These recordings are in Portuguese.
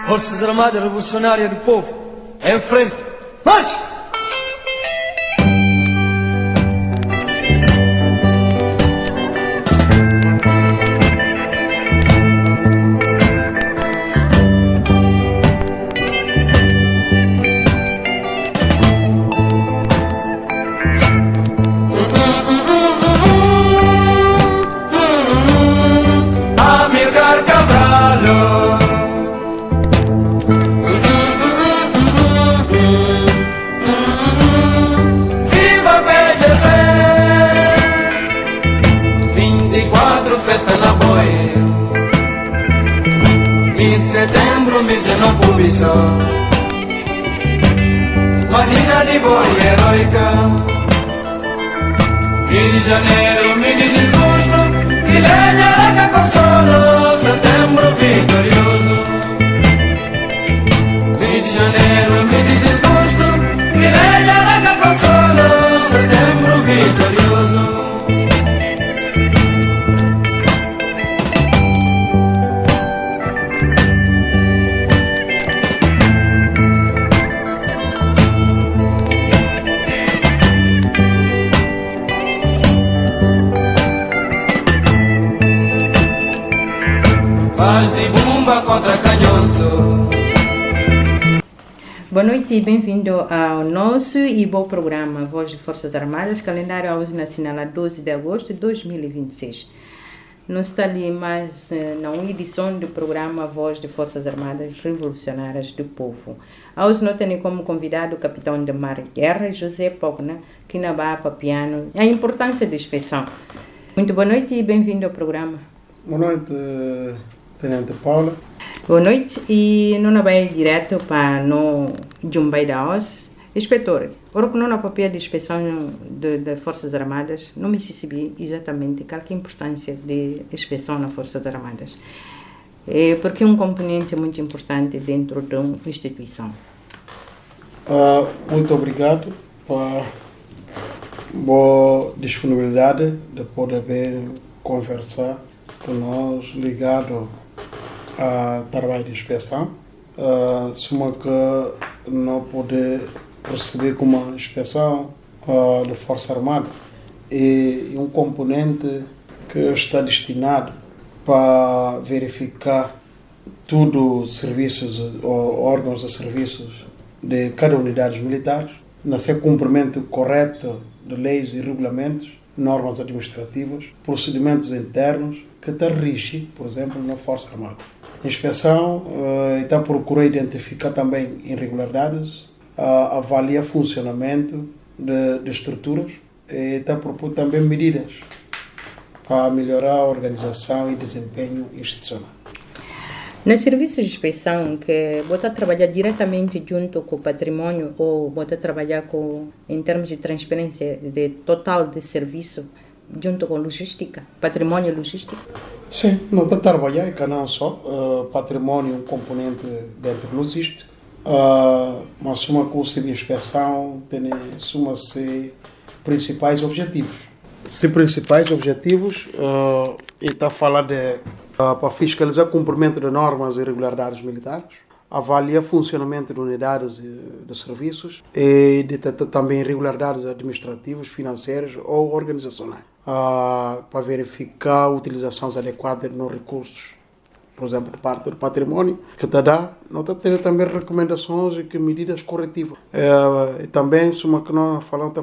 Forças Armadas Revolucionárias do Povo, em frente, marche! Festa na boia, mês de setembro, mês de não publicação. Marina de boi heroica, Rio de Janeiro, mês de desgosto, e lenha larga consolo, setembro vitorioso. Rio de Janeiro, mês de desgosto, e lenha larga consolo, setembro vitorioso. Faz de bomba contra canhoço. Boa noite e bem-vindo ao nosso e bom programa Voz de Forças Armadas, calendário hoje nacional a 12 de agosto de 2026. Nós está ali mais na edição do programa Voz de Forças Armadas Revolucionárias do Povo. Hoje nós temos como convidado o capitão de mar guerra José Pogna, que na bapa piano a importância da inspeção. Muito boa noite e bem-vindo ao programa. Boa noite, Tenente Paula. Boa noite e não vai direto para no Jumbai da Os. Inspetor, ora que não na papel de inspeção das Forças Armadas, não me percebi exatamente qual é a importância de inspeção nas Forças Armadas. Porque é um componente muito importante dentro de uma instituição. Muito obrigado pela boa disponibilidade de poder conversar com nós ligado a trabalho de inspeção. Suma que não poder proceder com uma inspeção da Força Armada é um componente que está destinado para verificar tudo os serviços ou órgãos de serviços de cada unidade militar, no seu cumprimento correto de leis e regulamentos, normas administrativas, procedimentos internos que te rige, por exemplo, na Força Armada. A inspeção está procurando identificar também irregularidades, avaliar funcionamento de estruturas e está propondo também medidas para melhorar a organização e desempenho institucional. No serviço de inspeção, que você trabalha diretamente junto com o patrimônio ou você trabalhar com, em termos de transferência de total de serviço, junto com logística, patrimônio e logística? Sim, não está a trabalhar que não só patrimônio, um componente dentro do logística, mas suma com o serviço de inspeção tem suma-se principais objetivos. Se principais objetivos, ele está a falar de para fiscalizar o cumprimento de normas e regularidades militares, avaliar o funcionamento de unidades de serviços e detectar também irregularidades administrativas, financeiras ou organizacionais, para verificar a utilização adequada dos recursos, por exemplo, de parte do patrimônio, que está a dar, não está a ter também recomendações e medidas corretivas. E também, suma que nós falamos,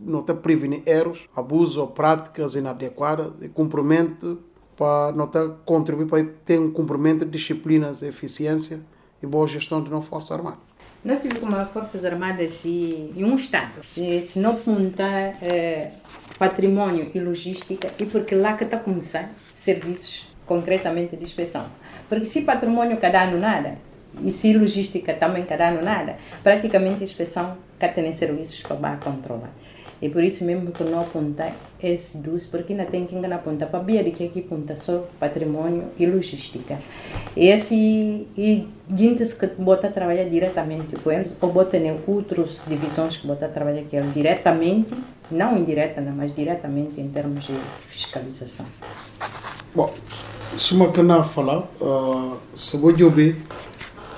não está a prevenir erros, abusos ou práticas inadequadas e cumprimento para não estar contribuir para ter um cumprimento de disciplinas, eficiência e boa gestão de uma Força Armada. Nós temos como Forças Armadas e um Estado, se não apontar patrimônio e logística, e porque lá que está a começar serviços concretamente de inspeção. Porque se patrimônio cada ano nada, e se logística também cada ano nada, praticamente a inspeção cá tem serviços que vai controlar. E por isso mesmo que não apontar esses dois, porque ainda tem que apontar para a de que aqui aponta só patrimônio e logística. E gente que bota a trabalhar diretamente com eles, ou bota em outras divisões que bota a trabalhar com eles diretamente, não indireta, mas diretamente em termos de fiscalização. Bom, se uma cana falar, se vou ouvir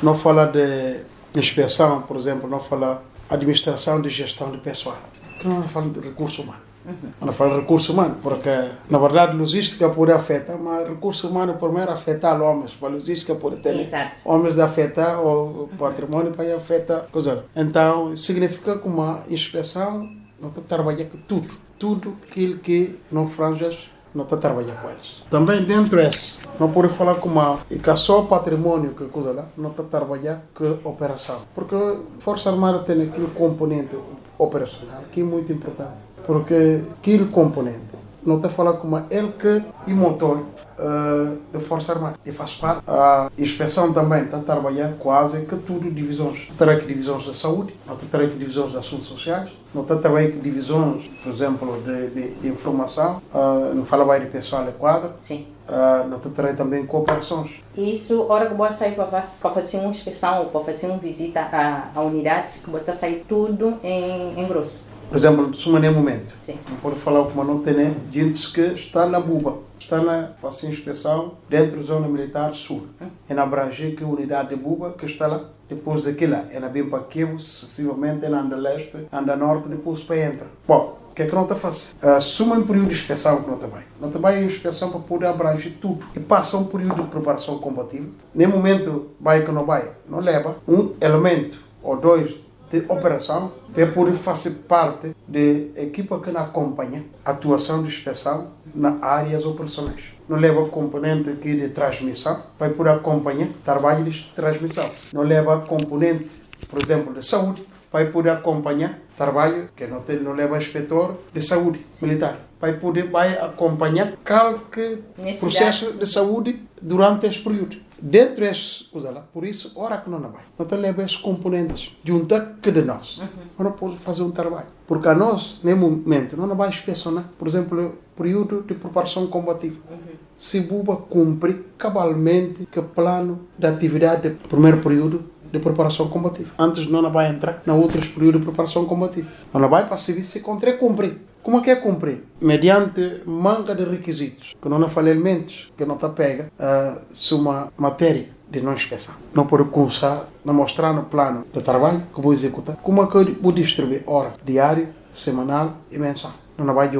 não fala de inspeção, por exemplo, não fala administração de gestão de pessoal. Não fala de recurso humano. Não fala de recurso humano, porque na verdade logística pode afetar, mas recurso humano primeiro afetar homens, para logística pode ter homens de afetar o patrimônio para afetar coisa. Então significa que uma inspeção não está trabalhando com tudo aquilo que não franjas não está trabalhando com eles. Também dentro desse, não pode falar com uma e que só patrimônio que coisa lá não está trabalhando com operação, porque a Força Armada tem aquele componente operacional que é muito importante, porque aquele componente não está falando com uma ele que e motor da Força Armada e faz parte. A inspeção também está a trabalhar quase que tudo divisões. Terá que divisões da saúde, não terá que divisões de assuntos sociais, não terá que divisões, por exemplo, de informação, não fala bem de pessoal adequado. Sim. Não terá também cooperações. Isso, hora que você sair para fazer uma inspeção ou para fazer uma visita a unidades, que você sair tudo em grosso. Por exemplo, se no momento, Sim. não pode falar como não tem gente que está na buba, está na fazer inspeção dentro da zona militar sul. É na abranger que a unidade de buba que está lá. Depois daquilo, é na bem para Kivu, sucessivamente, é na anda leste, anda norte, depois para entra. Bom, o que é que não está fazendo? Suma um período de inspeção que não está bem. Não está bem a inspeção para poder abranger tudo. E passa um período de preparação compatível. Nem momento vai que não vai, não leva um elemento ou dois de operação para poder fazer parte da equipa que acompanha a atuação de inspeção nas áreas operacionais. Não leva componente aqui de transmissão para poder acompanhar trabalho de transmissão. Não leva componente, por exemplo, de saúde para poder acompanhar trabalho que não leva inspetor de saúde militar. Para poder acompanhar qualquer processo de saúde durante esse período. Dentro desse, por isso, hora que não vai. Não te leva esses componentes de um que de nós. Não pode fazer um trabalho. Porque a nós, nem momento, não vai inspecionar, por exemplo, o período de preparação combativa. Se Buba cumpre cabalmente o plano de atividade do primeiro período de preparação combativa. Antes não vai entrar na outros períodos de preparação combativa. Não vai para serviço se cumprir. Como é que é cumprir? Mediante manga de requisitos, que não falei elementos, que não está pega, se uma matéria de não inspeção. Não pode começar a mostrar no plano de trabalho que vou executar. Como é que eu vou distribuir hora, diário, semanal e mensal. Não vai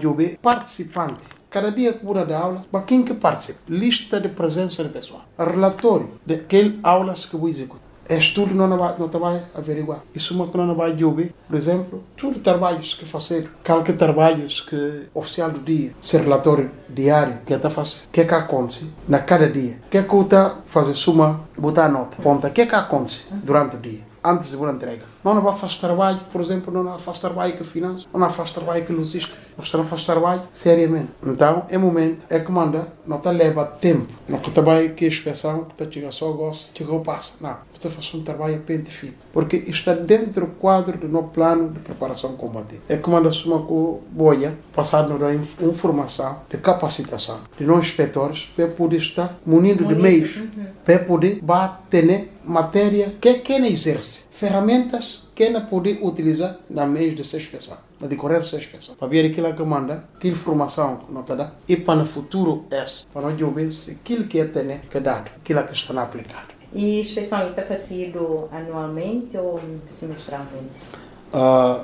chover participante. Cada dia que vou dar aula, para quem que participa? Lista de presença de pessoal. Relatório de aquelas aulas que vou executar. Estudo não vai averiguar. Isso não vai chover, por exemplo, tudo trabalhos que fazer, qualquer trabalhos que oficial do dia, ser relatório diário, que está fazendo, o que é que acontece na cada dia, o que é que eu está fazendo, suma, botar a nota, ponta, o que é que acontece durante o dia, antes de uma entrega. Não vai fazer trabalho, por exemplo, não faz trabalho com finanças, não faz trabalho com logística, você não faz trabalho seriamente. Então, é momento, é que manda, não te leva tempo, não que trabalho que a inspeção, que chega só gosta, chega passa, não, você faz um trabalho pente fino, porque está dentro do quadro do nosso plano de preparação combativa. É que manda suma com boia, passar na informação de capacitação de nós inspetores, para poder estar munindo de meios, para poder bater matéria que não exerce, ferramentas que não pode utilizar na meios de ser inspeção, na decorrer de ser inspeção. Para ver aquilo que manda, que informação que não está dando, e para no futuro para não jogar se aquilo que é ter que dado, aquilo que está aplicado. E a inspeção está fazida anualmente ou semestralmente?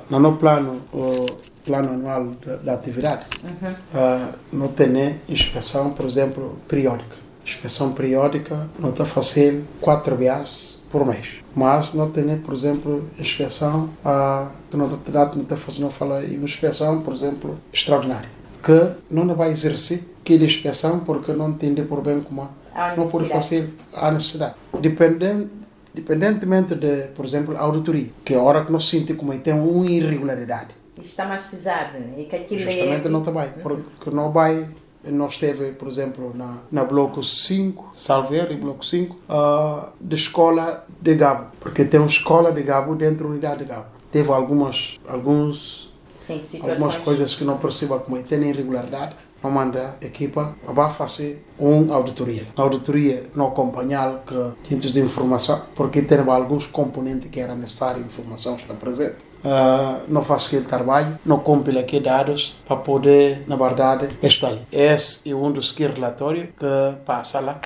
No nosso plano anual da atividade, não tem inspeção, por exemplo, periódica. Inspeção periódica não está fazendo 4 vezes por mês. Mas não tem, por exemplo, inspeção que não está fazendo, falar em inspeção, por exemplo, extraordinária. Que não vai exercer aquela inspeção porque não entende por bem como não pode fazer a necessidade. Independentemente de, por exemplo, a auditoria, que é a hora que nós sentimos como tem uma irregularidade. Está mais pesado, né? E que aquilo justamente não está bem, porque não vai. Nós teve, por exemplo, na bloco 5, Salveiro, e bloco 5, de escola de Gabo, porque tem uma escola de Gabo dentro da unidade de Gabo. Teve algumas coisas que não perceba como tem irregularidade, não manda a equipa para fazer uma auditoria. Na auditoria não acompanhar que tintos de informação, porque tem alguns componentes que era necessário, a informação está presente. Não faz aquele trabalho, não compila aqui dados para poder, na verdade, estar ali. Esse é um dos relatórios que passa lá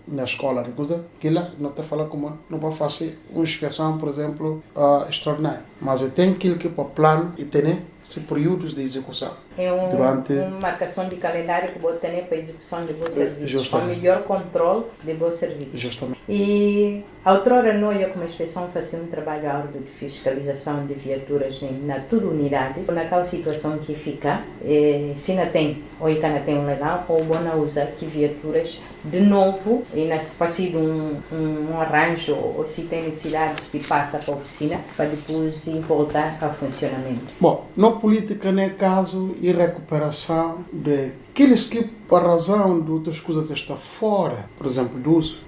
na escola de coisa, que lá não está falando como não pode fazer uma inspeção, por exemplo, extraordinária. Mas tem aquilo que para plano e tem esses períodos de execução. É uma marcação de calendário que pode ter para a execução de bom serviço, para o melhor controle de bom serviço. Justamente. E a outrora nós, como inspeção, fazemos um trabalho árduo de fiscalização de viaturas na tudo unidades. Naquela situação que fica, se não tem, ou não tem um legal, ou bom não usar que viaturas de novo, e fazer um arranjo, ou se tem necessidade de passar para a oficina, para depois voltar a funcionamento. Bom, na política, no caso, e recuperação de aqueles que, por razão de outras coisas, estão fora, por exemplo, do uso,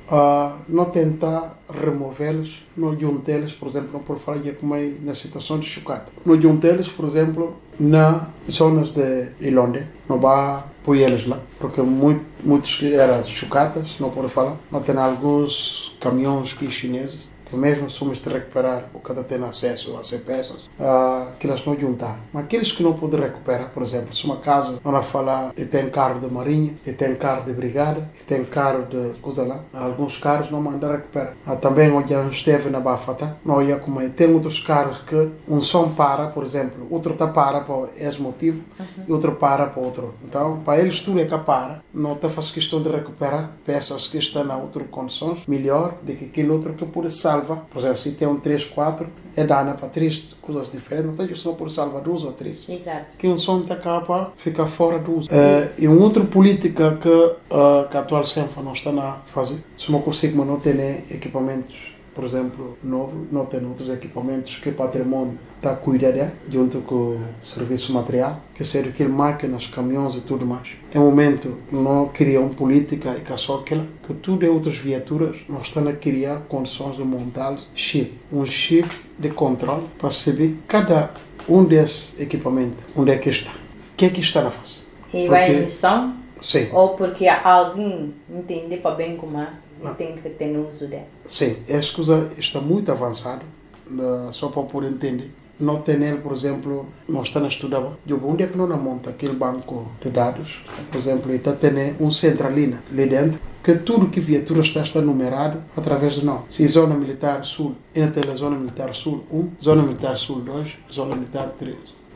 não tentar removê-los, não juntá-los, por exemplo, não por falar como é na situação de chocata. Não juntá-los, por exemplo, nas zonas de Ilonde, não vai pôr eles lá, porque muitos que eram chocatas, não por falar, não tem alguns caminhões que chineses, que mesmo somos de recuperar, o cada tem acesso a ser peças, que elas não juntar. Mas aqueles que não podem recuperar, por exemplo, se uma casa, vamos falar, e tem carro de marinha, e tem carro de brigada, e tem carro de coisa lá, alguns carros não mandam recuperar. Também olhamos esteve na Bafata, não olha como é. Tem outros carros que um som para, por exemplo, outro está para esse motivo, e outro para outro. Então, para eles tudo é que para, não está faz questão de recuperar peças que estão em outras condições, melhor do que aquele outro que pode salvar. Por exemplo, se tem um 3, 4, é dana para 3 coisas diferentes, não tem só por salvar 2 ou 3. Exato. Que um som está cá fica fora do uso. E uma outra política que a atual CENFA não está a fazer, se não consigo não ter equipamentos, por exemplo, novos, não tem outros equipamentos que o patrimônio está a cuidar junto com o serviço material, que seja aquele máquinas, caminhões e tudo mais. Em momento, não queria uma política e que só aquela, que tudo é outras viaturas, nós estamos a criar condições de montar um chip de controle para saber cada um desses equipamentos, onde é que está, o que é que está na face. E vai em missão? Sim. Ou porque alguém entende para bem como é? Tem que ter uso dela. Sim, essa coisa está muito avançada, só para poder entender. Não tem ele, por exemplo, nós estamos a estudar, onde é que não monta aquele banco de dados, por exemplo, ele está tendo um centralina ali dentro, que tudo que viatura está numerado através de nós. Se Zona Militar Sul, ainda tem a Zona Militar Sul 1, Zona Militar Sul 2, Zona Militar 3.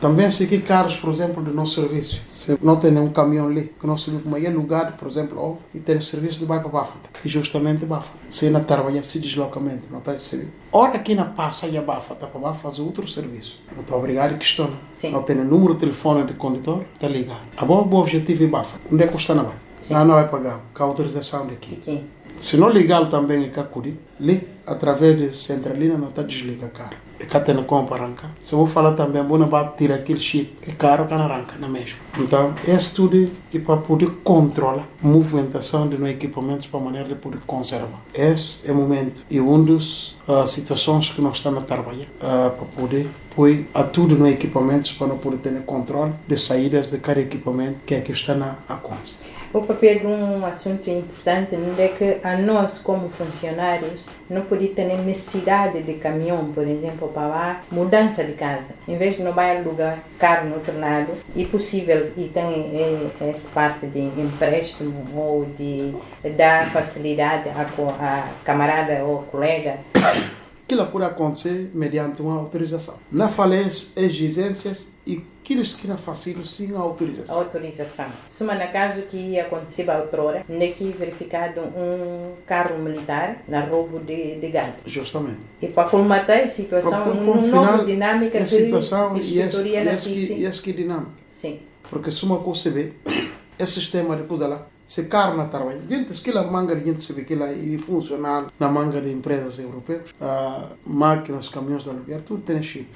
Também se aqui carros, por exemplo, do nosso serviço. Se não tem nenhum caminhão ali, que não sabe como é lugar, por exemplo, e tem serviço de vai para Bafata. E justamente Bafata. Se não trabalha esse deslocamento, não está a servir. Hora que não passa e a Bafata para Bafata fazer outro serviço. Não está obrigado a questão. Não tem o número de telefone de condutor, está ligado. A bom objetivo é Bafata. Onde é que custa não vai? Não vai pagar, com a autorização daqui. Se não ligar também é Cacuri, ali, através de centralina, não está desliga carro. E cá tem como para arrancar. Se eu vou falar também, vou tirar aquele chip, que carro que não arranca, não é mesmo? Então, esse tudo é para poder controlar a movimentação de nossos equipamentos para a maneira de poder conservar. Esse é o momento e uma das situações que nós estamos a trabalhar para poder pôr a tudo nos equipamentos para não poder ter controle de saídas de cada equipamento que é que está na conta. O papel de um assunto importante é que a nós, como funcionários, não podemos ter necessidade de caminhão, por exemplo, para mudança de casa. Em vez de não vai alugar carro no outro lado, é possível e tem essa parte de empréstimo ou de dar facilidade a camarada ou colega. Aquilo pode acontecer mediante uma autorização. Na falência, exigências e aqueles que não fazem sem autorização. Autorização. Se na caso que aconteceu a outrora, que verificado um carro militar na roubo de gado. Justamente. E para colmatar a situação, uma nova dinâmica de situação inspetoria na PICI. E essa que dinâmica. Sim. Porque se uma coisa vê, esse sistema de coisa lá, se carro na trabalho, gente, aquela manga de gente se vê que lá e funcionar na manga de empresas europeias, máquinas, caminhões de aluguer, tudo tem chip.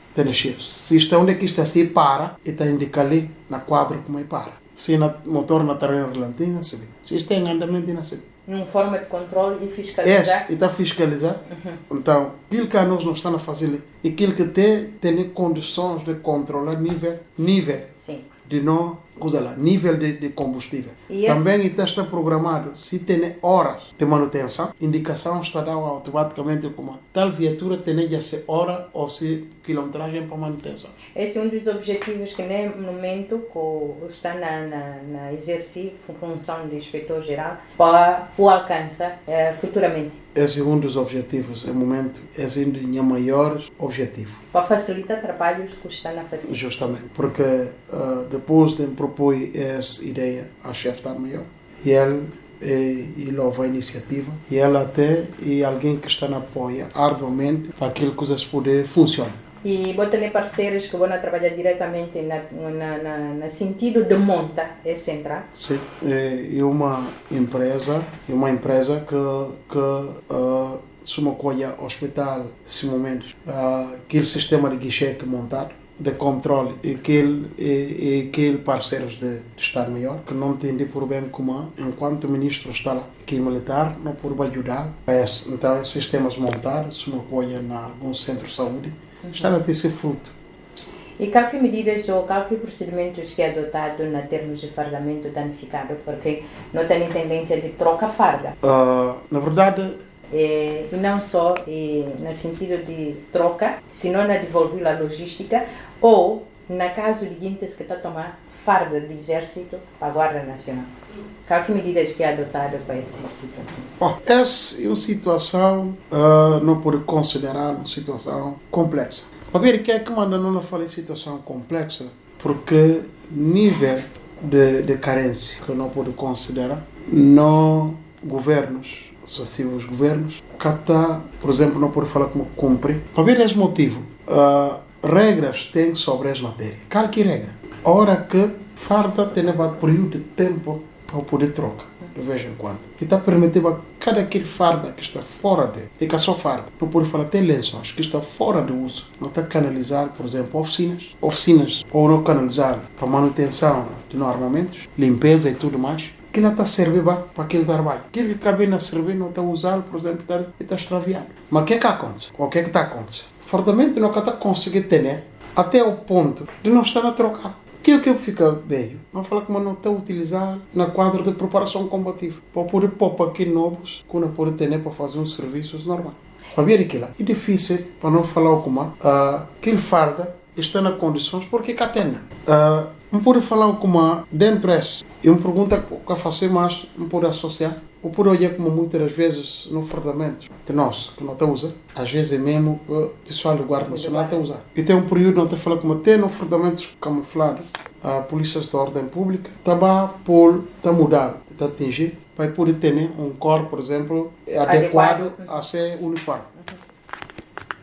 Se está onde é que está se para, e está indicado ali na quadra como é para. Se na motor na trabalho relantinho, não se vê. Se está em andamento, não se vê. Uma forma de controle e fiscalizar. E está a fiscalizar. Então, aquilo que nós não estamos a fazer, e aquilo que tem condições de controlar nível Sim. de não coisa lá, nível de combustível. E Também está programado, se tem horas de manutenção, indicação está dada automaticamente como tal viatura tem já se hora ou se quilometragem para manutenção. Esse é um dos objetivos que, no momento, está na exercer a função de inspetor-geral para o alcançar futuramente. Esse é um dos objetivos, no momento, esse é um dos maiores objetivos. Para facilitar trabalhos que estão a fazer. Justamente, porque depois de propor essa ideia ao chefe da maior, e ele louva a iniciativa, e ele até é alguém que está na apoia arduamente para que as coisas possam funcionar. E vou ter parceiros que vão trabalhar diretamente no sentido de montar esse central. Sim, é uma empresa que se uma coisa hospital, nesse momento, aquele sistema de guichê que é montado, de controle, e aquele parceiros de Estado Maior, que não entende por bem como, enquanto o ministro está lá, que é militar, não pode ajudar. Então, esses sistemas montados, se uma coisa em algum centro de saúde, está a ter esse fruto. E qualquer medidas ou qualquer procedimentos que é adotado em termos de fardamento danificado, porque não tem tendência de troca farda. Na verdade, E não só no sentido de troca, senão na devolver a logística ou, na caso de guintes que está a tomar farda de exército para a Guarda Nacional. Quais medidas que é adotado para essa situação? Essa é uma situação, não pode considerar uma situação complexa. Para ver que é que manda não falar em situação complexa, porque nível de carência que não pode considerar, não governos, sucessivos governos, que está, por exemplo, não pode falar como cumpre. Para ver esse motivo, regras tem sobre essa matéria. Qualquer regra. A hora que farda tem levado período de tempo para poder troca, de vez em quando. Que está permitindo a cada aquele farda que está fora de, e que é só farda, não pode falar até lençóis, que está fora de uso. Não está canalizado, por exemplo, oficinas, ou não canalizado para manutenção de armamentos, limpeza e tudo mais. Que não está a servir para aquele trabalho. Aquilo que cabe na servir não está a usar, por exemplo, está extraviado. Mas o que é que acontece? O que é que está acontecendo? Fortemente não está conseguindo ter até o ponto de não estar a trocar. Aquilo que fica velho, não fala como não está a utilizar na quadro de preparação combativa. Para poder pôr aqui novos, que não pode ter para fazer uns serviços normais. Para ver aquilo. É difícil, para não falar como aquele farda está nas condições porque cá tem. Não pode falar como dentro desse. E uma pergunta que eu faço mais, não pode associar. Ou pode olhar como muitas das vezes no fardamento de nós, que não está a usar. Às vezes é mesmo o pessoal do Guarda Nacional está a usar. E tem um período não está a falar como tem no fardamento camuflado. A polícia de ordem pública está a mudar, está a atingir, para poder ter um corpo, por exemplo, adequado a ser uniforme.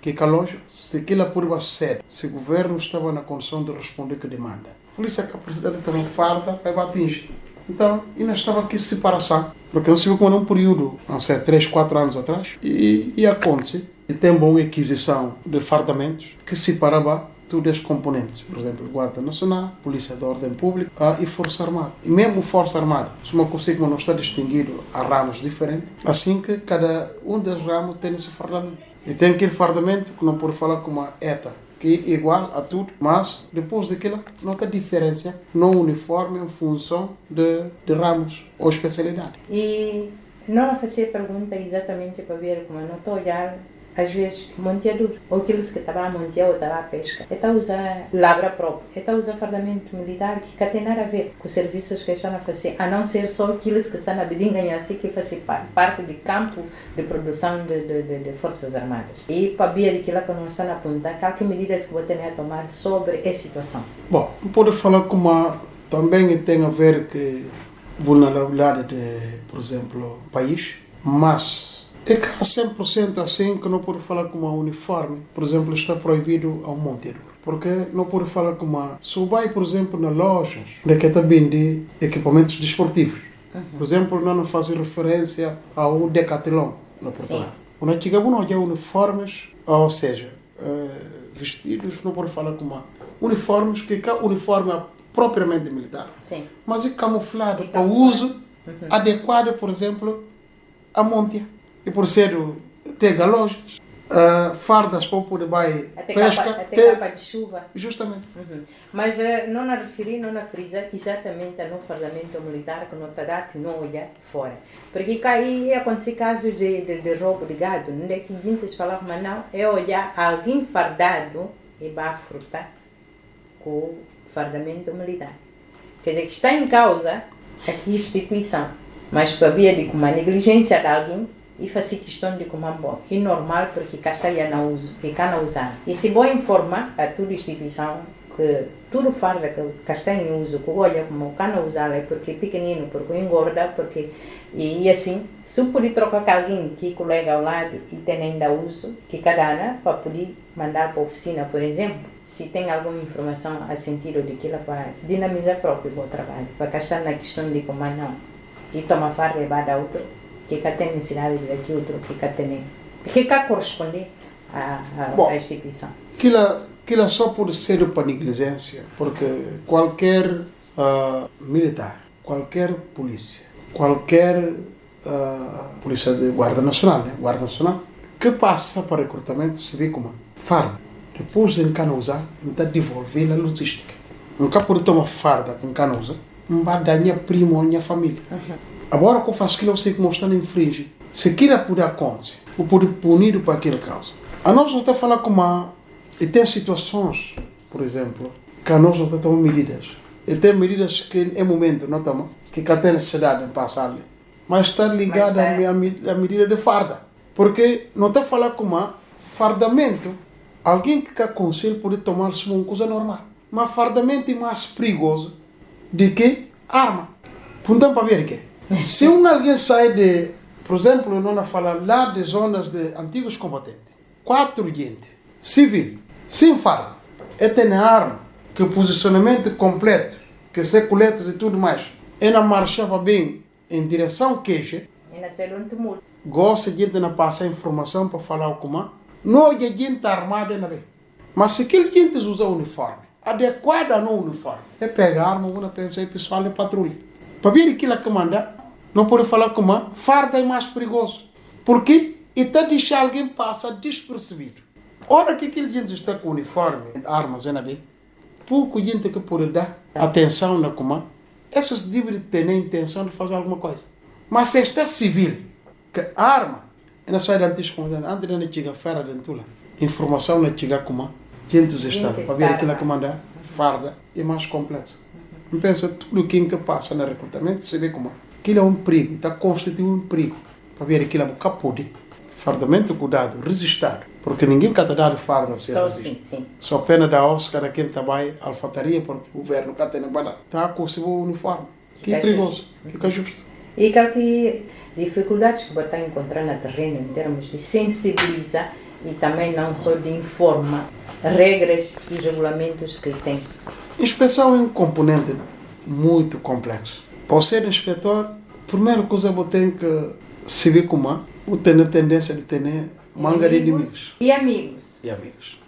Que calor, se aquilo pode ser, se o governo estava na condição de responder que demanda. A polícia que precisa de ter uma farda vai atingir. Então, ainda estava aqui separação, porque não se viu como num período, não sei, 3, 4 anos atrás, e acontece, e tem uma aquisição de fardamentos que separava todos os componentes, por exemplo, Guarda Nacional, Polícia de Ordem Pública e Força Armada. E mesmo Força Armada, se uma coisa não está distinguido a ramos diferentes, assim que cada um dos ramos tem esse fardamento. E tem aquele fardamento que não pode falar como a ETA, que é igual a tudo, mas depois daquilo não tem diferença no uniforme em função de ramos ou especialidade. E não fazer pergunta exatamente para ver como não estou a olhar, às vezes, monteador, ou aqueles que estavam a montear ou estavam a pesca, está a usar labra própria, está a usar fardamento militar que não tem nada a ver com os serviços que estão a fazer, a não ser só aqueles que estão a ganhar assim que fazem parte do campo de produção de Forças Armadas. E para ver aquilo que não estão a apontar, quais medidas que vou ter a tomar sobre essa situação? Bom, pode falar como também tem a ver com vulnerabilidade de, por exemplo, país, mas é que há 100% assim que não pode falar como um uniforme, por exemplo, está proibido ao monteador. Porque não pode falar como se vai, por exemplo, na loja que está vendendo equipamentos desportivos. Por exemplo, não faz referência a um Decathlon no Portugal. Quando chegamos não há uniformes, ou seja, vestidos, não pode falar como uniformes, que é uniforme propriamente militar. Sim. Mas é camuflado para o uso adequado, por exemplo, a monte. E por ser ter lojas, fardas para poder vai Até pesca. capa de chuva. Justamente. Mas não a referir, não a frisar exatamente no fardamento militar que não está dado não olha fora. Porque cá aí acontece casos de roubo de gado, não é que muitos falavam, mas não, é olhar alguém fardado e vai frutar com o fardamento militar. Quer dizer, que está em causa a instituição, mas para ver de como a negligência de alguém e fazer questão de como é bom e normal porque cá está não uso e cá não usar. E se bom informa a toda instituição que tudo farda que está em uso, que olha como cá não usar é porque é pequenino, porque engorda, porque e assim, se eu puder trocar com alguém que é colega ao lado e tem ainda uso, que cada ano para poder mandar para a oficina, por exemplo, se tem alguma informação a sentido de que ela para dinamizar próprio o trabalho, para cá está na questão de como não e toma farda e vai dar outro que cá tem necessidade de daqui outro que cá tem que cá corresponde à instituição. Aquilo só pode ser para negligência, porque qualquer militar, qualquer polícia, qualquer polícia de Guarda Nacional, né? Guarda Nacional, que passa para recrutamento se vê como farda. Depois de cana usar, então devolver a logística. Nunca pode tomar farda com cana usar, não vai dar minha prima ou minha família. Agora que eu faço aquilo, eu sei como está na infringe. Se aquilo puder acontecer, eu poder punir para aquela causa. A nós não está a falar como e tem situações, por exemplo, que a nós não está a tomar medidas. E tem medidas que é momento, não toma, que cá tem necessidade de passar ali. Mas está ligada à medida de farda. Porque não está a falar como fardamento. Alguém que quer conselho pode tomar-se uma coisa normal. Mas fardamento é mais perigoso do que arma. Então, para ver que se alguém sai de, por exemplo, não fala lá de zonas de antigos combatentes, 4 gente, civil, sem farda, e tem arma, que o posicionamento completo, que se coletas e tudo mais, e não marchava bem em direção queixa, E nasceu um tumulto. gosta de gente não passar informação para falar o comando, não é gente armada na vez. Mas se aquele gente usa uniforme, adequada no uniforme, é pegar arma, uma pensa e pessoal de patrulha. Para ver aquilo que manda, não pode falar como farda é mais perigoso. Porque está deixar alguém passar despercebido. Ora que aquele gente está com uniforme, armas, não é? Pouco gente que pode dar atenção na comando, esses devem ter a intenção de fazer alguma coisa. Mas se está civil, que arma, não sai de antes comandante, antes de não chegar a feira dentro lá, informação não chega como gente está, para ver aquilo que manda, farda, é mais complexo. Não pensa tudo quem que passa no recrutamento, você vê como aquilo é um perigo, está constituindo um perigo, para ver aquilo que pode. Fardamento, cuidado, resistir, porque ninguém quer te dar farda se resistir. Sim. Só pena da Oscar quem trabalha alfataria, porque o governo quer ter na bala, está com o seu uniforme, que é perigoso, fica justo. E que dificuldades que você está encontrando no terreno em termos de sensibilizar e também não só de informar regras e regulamentos que tem. Inspeção é um componente muito complexo. Para ser inspetor, a primeira coisa que tem que se ver como eu tenho a tendência de ter manga de inimigos. E amigos.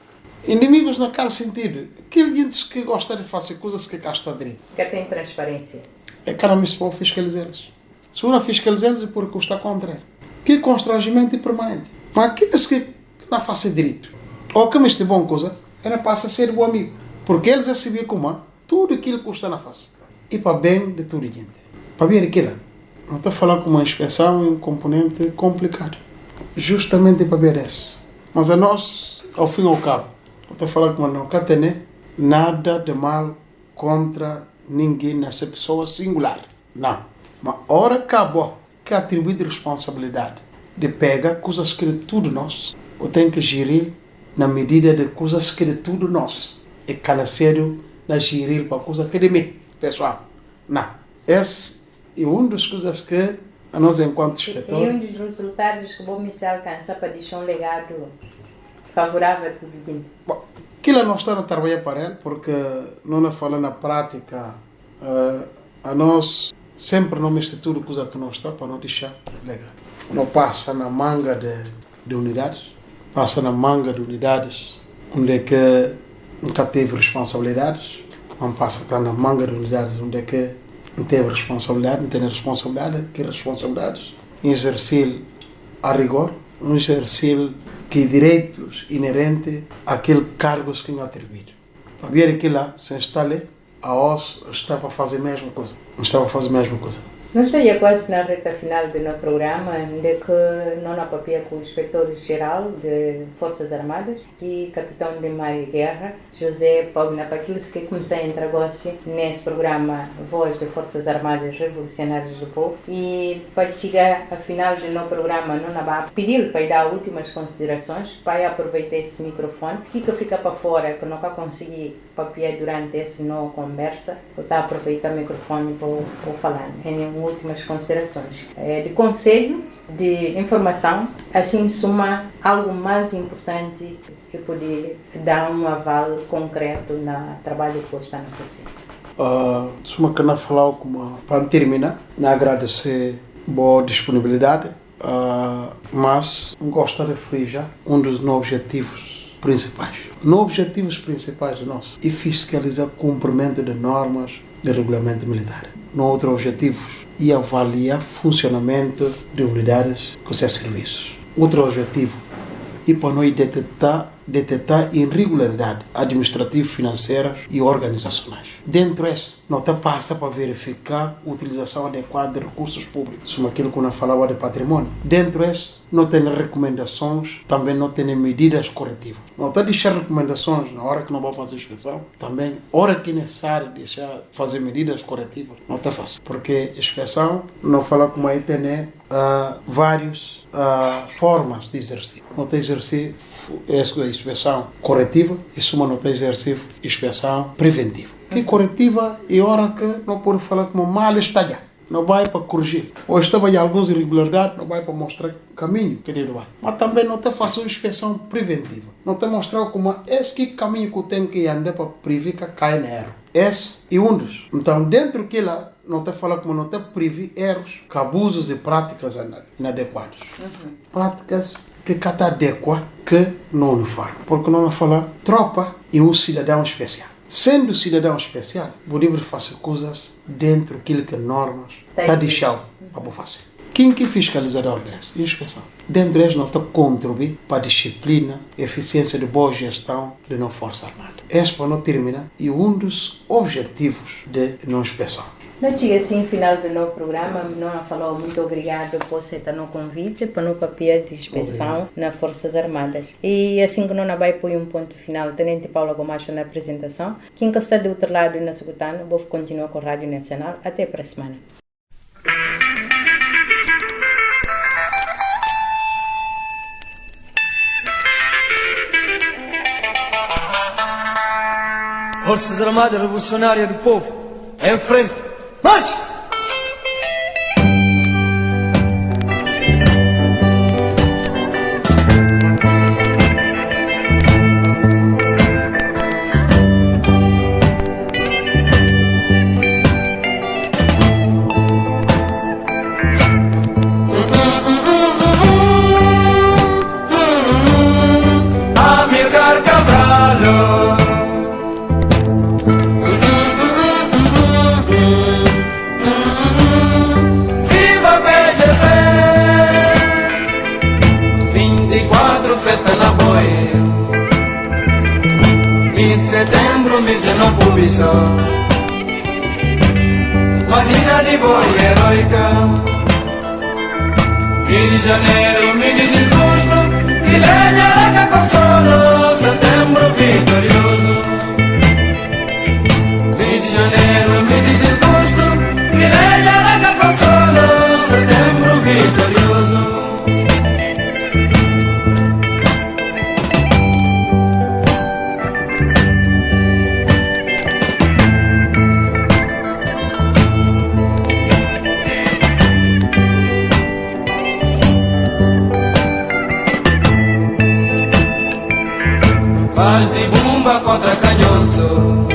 Inimigos naquele sentido. Aquele gente que gosta de fazer coisas que cá está direito. Que tem transparência. É que não se pode fiscalizá-los. Se não fiscalizá-los é porque está contra ele. Que constrangimento é permanente. Mas aqueles que não fazem direito, ou que me é boa coisa, ele passa a ser bom amigo. Porque eles recebem como tudo aquilo que está na face. E para bem de toda a gente. Para ver aquilo. Não estou a falar com uma inspeção é um componente complicado. Justamente para ver isso. Mas a nós, ao fim e ao cabo, não estou a falar com uma não tem nada de mal contra ninguém nessa pessoa singular. Não. Mas a hora acabou que atribuir responsabilidade de pegar coisas que de tudo nós, eu tenho que gerir na medida de coisas que de tudo nós. E cada sério na gerir para coisas que de mim, pessoal. Não. Esse é uma das coisas que a nós, enquanto inspetor... E um dos resultados que vou me alcançar para deixar um legado favorável a tudo isso. Bom, aquilo não está a trabalhar para ele, porque não fala na prática, a nós sempre não mistura tudo coisa que não está para não deixar legal. Não passa na manga de unidades, passa na manga de unidades onde é que nunca teve responsabilidades, não passa na manga de unidades onde é que não teve responsabilidade, não tem responsabilidade, que responsabilidades, exercer a rigor, exercer que direitos inerentes àquele cargos que lhe atribuído. Para ver aquilo lá, se instale, a OS está para fazer a mesma coisa. Não está para fazer a mesma coisa. Nós estamos quase na reta final do nosso programa, de que não há papel com o inspetor-geral de Forças Armadas e capitão de mar e guerra, José Pogna, para aqueles que começaram a entrar nesse programa Voz de Forças Armadas Revolucionárias do Povo. E para chegar ao final do nosso programa, não vai pedir para dar últimas considerações, para aproveitar esse microfone e que fica para fora, que não vai conseguir papel durante essa nossa conversa, eu estou a aproveitar o microfone para falar. Últimas considerações de conselho, de informação, assim suma algo mais importante que poder dar um aval concreto no trabalho que está a fazer. Suma que não falar como para terminar, não agradecer boa disponibilidade, mas gostaria de referir já um dos nossos objetivos principais. Nos objetivos principais nossos é fiscalizar o cumprimento de normas de regulamento militar. No outro objetivo e avaliar funcionamento de unidades com seus serviços. Outro objetivo é para nós detectar irregularidades administrativas, financeiras e organizacionais. Dentro disso, nós passa para verificar a utilização adequada de recursos públicos, como aquilo que nós falava de patrimônio. Dentro disso, nós temos recomendações, também nós temos medidas corretivas. Nós deixar recomendações na hora que nós vamos fazer inspeção, também, hora que é necessário deixar fazer medidas corretivas, nós fazemos. Porque a inspeção, nós falamos como aí tem várias formas de exercer. Nós exercer a inspeção corretiva e suma nós exercer inspeção preventiva. Que corretiva é hora que não pode falar como mal está já. Não vai para corrigir. Ou estava em algumas irregularidades, não vai para mostrar o caminho que ele vai. Mas também não está fazendo uma inspeção preventiva. Não está mostrando como esse caminho que eu tenho que andar para prever que cai no erro. Esse é um dos. Então, dentro que lá, não está falando como não está prever erros, abusos e práticas inadequadas. Práticas que está adequada, que não uniforme. Porque não fala tropa e um cidadão especial. Sendo cidadão especial, podemos fazer coisas dentro daquilo que normas está deixando para fazer. Quem que fiscalizador dessa? Inspeção. Dentro deles, nós estamos contribuir para a disciplina e eficiência de boa gestão de nossa Força Armada. Esse, para não terminar, é um dos objetivos de nossa inspeção. Não chega assim, final do nosso programa, não falou muito obrigado por aceitar no convite para o papel de inspeção nas Forças Armadas. E assim que não vai pôr um ponto final, Tenente Paula Gomacho na apresentação, quem está do outro lado na Sugutana, vou continuar com a Rádio Nacional. Até para a semana. Forças Armadas Revolucionárias do Povo, em frente! Marche! Amilcar Cabral. Festa na boia, mês de setembro, mês de não publicação. Manina de boia heroica, mês de janeiro, mês de desgosto, e lenha larga consolo, setembro vitorioso. Mês de janeiro, mês de desgosto, e lenha larga consolo, setembro vitorioso. Paz de bomba contra canhoço,